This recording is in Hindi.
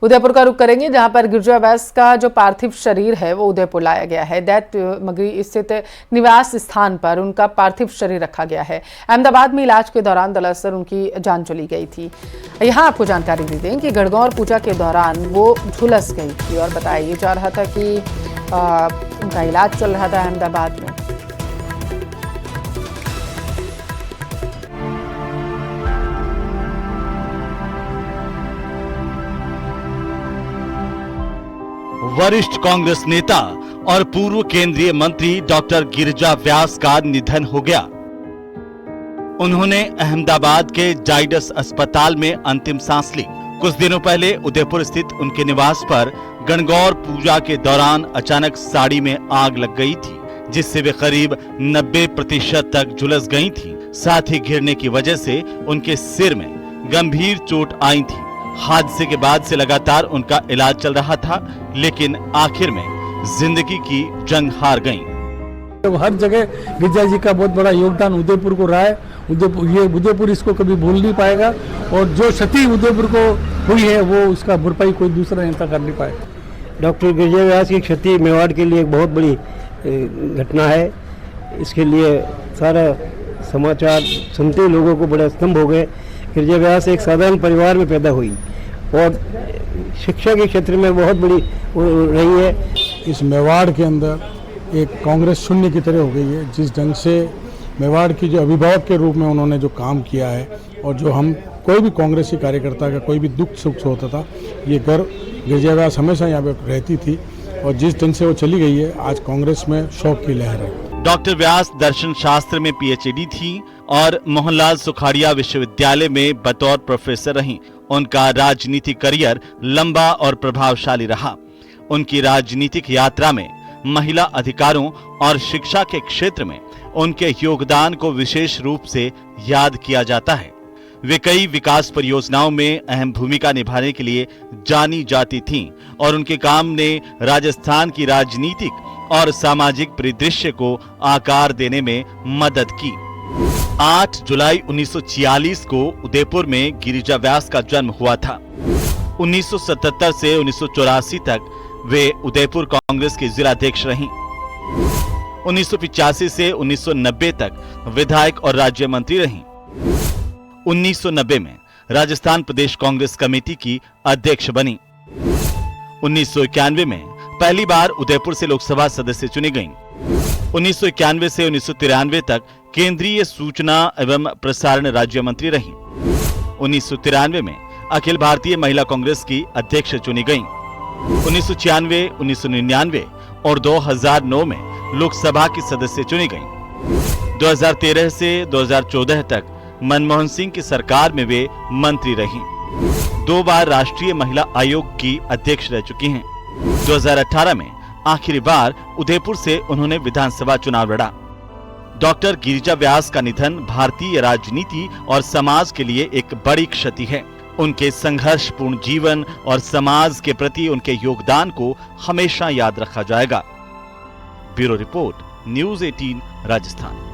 उदयपुर का रुख करेंगे, जहां पर गिरिजा व्यास का जो पार्थिव शरीर है वो उदयपुर लाया गया है। दैत्य मगरी स्थित निवास स्थान पर उनका पार्थिव शरीर रखा गया है। अहमदाबाद में इलाज के दौरान दरअसल उनकी जान चली गई थी। यहाँ आपको जानकारी दे दें कि गणगौर पूजा के दौरान वो झुलस गई थी और बताया जा रहा था कि उनका इलाज चल रहा था अहमदाबाद में। वरिष्ठ कांग्रेस नेता और पूर्व केंद्रीय मंत्री डॉक्टर गिरिजा व्यास का निधन हो गया। उन्होंने अहमदाबाद के जाइडस अस्पताल में अंतिम सांस ली। कुछ दिनों पहले उदयपुर स्थित उनके निवास पर गणगौर पूजा के दौरान अचानक साड़ी में आग लग गई थी, जिससे वे करीब 90% तक झुलस गई थी। साथ ही गिरने की वजह से उनके सिर में गंभीर चोट आई थी। हादसे के बाद से लगातार उनका इलाज चल रहा था, लेकिन आखिर में जिंदगी की जंग हार गईं। हर जगह गिरिजा जी का बहुत बड़ा योगदान उदयपुर को रहा है। उदयपुर इसको कभी भूल नहीं पाएगा और जो क्षति उदयपुर को हुई है वो उसका भरपाई कोई दूसरा नेता कर नहीं पाएगा। डॉक्टर गिरिजा व्यास की क्षति मेवाड़ के लिए एक बहुत बड़ी घटना है। इसके लिए सारा समाचार सुनते लोगों को बड़ा स्तंभ हो गए। गिरिजा व्यास एक साधारण परिवार में पैदा हुई और शिक्षा के क्षेत्र में बहुत बड़ी रही है। इस मेवाड़ के अंदर एक कांग्रेस शून्य की तरह हो गई है। जिस ढंग से मेवाड़ की जो अभिभावक के रूप में उन्होंने जो काम किया है और जो हम कोई भी कांग्रेसी कार्यकर्ता का कोई भी दुख सुख होता था, ये घर गिरिजा व्यास हमेशा यहाँ पे रहती थी और जिस ढंग से वो चली गई है, आज कांग्रेस में शोक की लहर है। डॉक्टर व्यास दर्शन शास्त्र में पीएचडी थी और मोहनलाल सुखाड़िया विश्वविद्यालय में बतौर प्रोफेसर रहीं। उनका राजनीतिक करियर लंबा और प्रभावशाली रहा। उनकी राजनीतिक यात्रा में महिला अधिकारों और शिक्षा के क्षेत्र में उनके योगदान को विशेष रूप से याद किया जाता है। वे कई विकास परियोजनाओं में अहम भूमिका निभाने के लिए जानी जाती थीं और उनके काम ने राजस्थान की राजनीतिक और सामाजिक परिदृश्य को आकार देने में मदद की। 8 जुलाई 1946 को उदयपुर में गिरिजा व्यास का जन्म हुआ था। 1977 से 1984 तक वे उदयपुर कांग्रेस के जिलाध्यक्ष रहीं। 1985 से 1990 तक विधायक और राज्य मंत्री रहीं। 1990 में राजस्थान प्रदेश कांग्रेस कमेटी की अध्यक्ष बनी। 1991 में पहली बार उदयपुर से लोकसभा सदस्य चुनी गईं। 1991 से 1993 तक केंद्रीय सूचना एवं प्रसारण राज्य मंत्री रहीं। 1993 में अखिल भारतीय महिला कांग्रेस की अध्यक्ष चुनी गईं। 1996, 1999 और 2009 में लोकसभा की सदस्य चुनी गईं। 2013 से 2014 तक मनमोहन सिंह की सरकार में वे मंत्री रहीं। 2 बार राष्ट्रीय महिला आयोग की अध्यक्ष रह चुकी हैं। 2018 में आखिरी बार उदयपुर से उन्होंने विधानसभा चुनाव लड़ा। डॉक्टर गिरिजा व्यास का निधन भारतीय राजनीति और समाज के लिए एक बड़ी क्षति है। उनके संघर्षपूर्ण जीवन और समाज के प्रति उनके योगदान को हमेशा याद रखा जाएगा। Bureau report, news 18 Rajasthan.